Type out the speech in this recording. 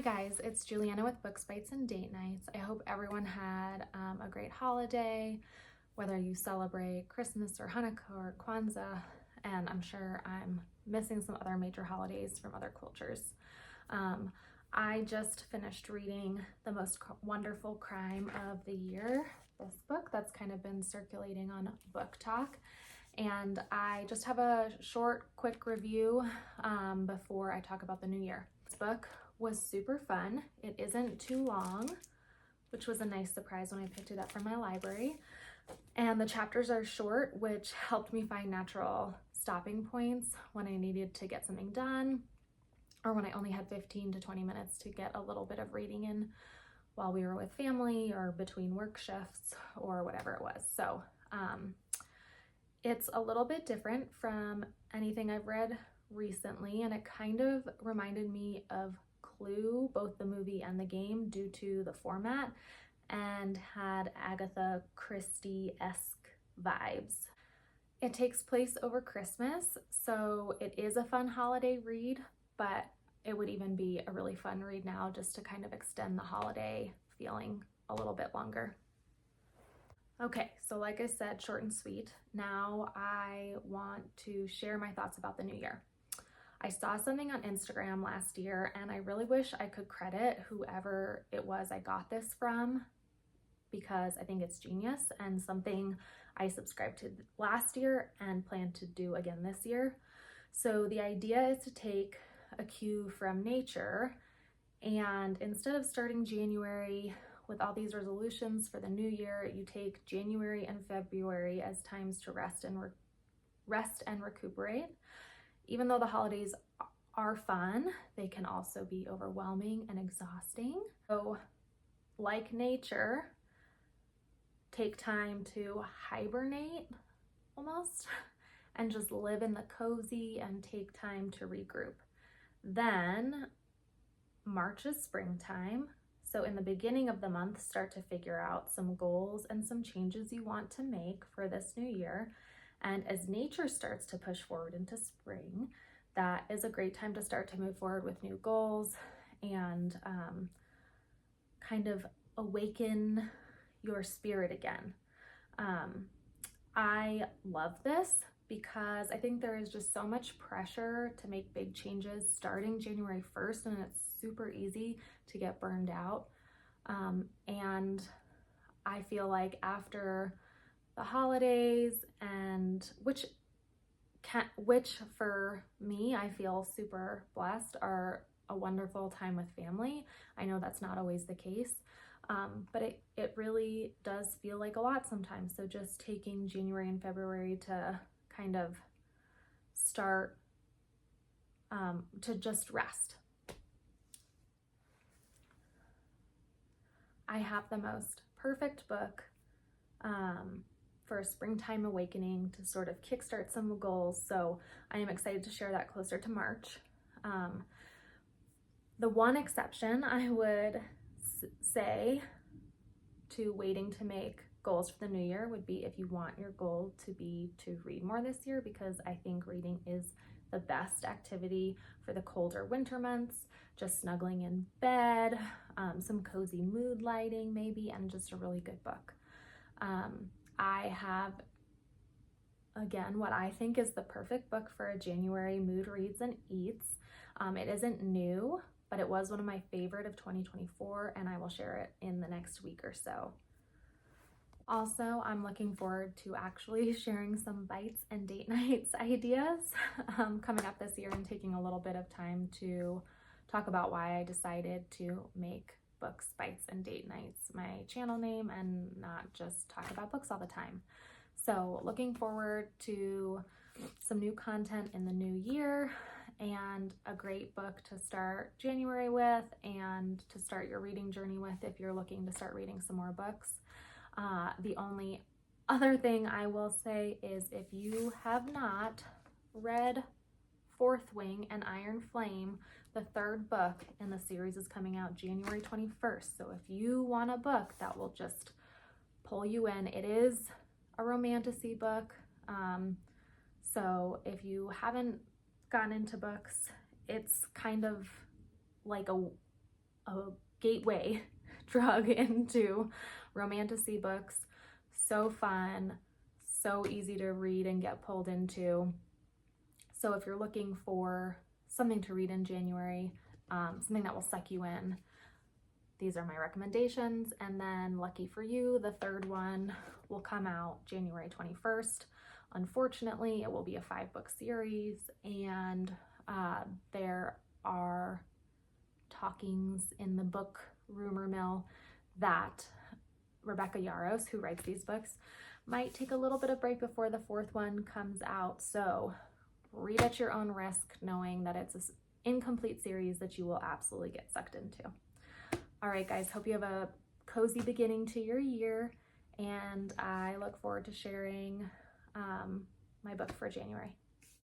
Hi guys, it's Juliana with Books, Bites, and Date Nights. I hope everyone had a great holiday, whether you celebrate Christmas or Hanukkah or Kwanzaa, and I'm sure I'm missing some other major holidays from other cultures. I just finished reading The Most Wonderful Crime of the Year, this book that's kind of been circulating on Book Talk. And I just have a short, quick review before I talk about the new year. This book was super fun. It isn't too long, which was a nice surprise when I picked it up from my library. And the chapters are short, which helped me find natural stopping points when I needed to get something done, or when I only had 15 to 20 minutes to get a little bit of reading in while we were with family or between work shifts or whatever it was. So it's a little bit different from anything I've read recently, and it kind of reminded me of Clue, both the movie and the game, due to the format, and had Agatha Christie-esque vibes. It takes place over Christmas, so it is a fun holiday read, but it would even be a really fun read now just to kind of extend the holiday feeling a little bit longer. Okay, so like I said, short and sweet. Now I want to share my thoughts about the new year. I saw something on Instagram last year, and I really wish I could credit whoever it was I got this from, because I think it's genius and something I subscribed to last year and plan to do again this year. So the idea is to take a cue from nature, and instead of starting January with all these resolutions for the new year, you take January and February as times to rest and recuperate. Even though the holidays are fun, they can also be overwhelming and exhausting. So, like nature, take time to hibernate almost and just live in the cozy and take time to regroup. Then March is springtime. So in the beginning of the month, start to figure out some goals and some changes you want to make for this new year. And as nature starts to push forward into spring, that is a great time to start to move forward with new goals and kind of awaken your spirit again. I love this because I think there is just so much pressure to make big changes starting January 1st, and it's super easy to get burned out. And I feel like after the holidays, and which for me, I feel super blessed, are a wonderful time with family. I know that's not always the case, but it really does feel like a lot sometimes. So just taking January and February to kind of start to just rest. I have the most perfect book for a springtime awakening to sort of kickstart some goals. So I am excited to share that closer to March. The one exception I would say to waiting to make goals for the new year would be if you want your goal to be to read more this year, because I think reading is the best activity for the colder winter months. Just snuggling in bed, some cozy mood lighting maybe, and just a really good book. I have, again, what I think is the perfect book for a January mood reads and eats. It isn't new, but it was one of my favorite of 2024, and I will share it in the next week or so. Also, I'm looking forward to actually sharing some bites and date nights ideas coming up this year, and taking a little bit of time to talk about why I decided to make Books, Bites, and Date Nights my channel name and not just talk about books all the time. So looking forward to some new content in the new year, and a great book to start January with and to start your reading journey with if you're looking to start reading some more books. The only other thing I will say is, if you have not read Fourth Wing and Iron Flame, the third book in the series is coming out January 21st. So if you want a book that will just pull you in, it is a romantasy book. So if you haven't gotten into books, it's kind of like a gateway drug into romantasy books. So fun, so easy to read and get pulled into. So if you're looking for something to read in January, something that will suck you in, these are my recommendations. And then lucky for you, the third one will come out January 21st. Unfortunately, it will be a 5-book series, and there are talkings in the book rumor mill that Rebecca Yarros, who writes these books, might take a little bit of break before the 4th one comes out. So read at your own risk, knowing that it's an incomplete series that you will absolutely get sucked into. All right, guys, hope you have a cozy beginning to your year, and I look forward to sharing my book for January.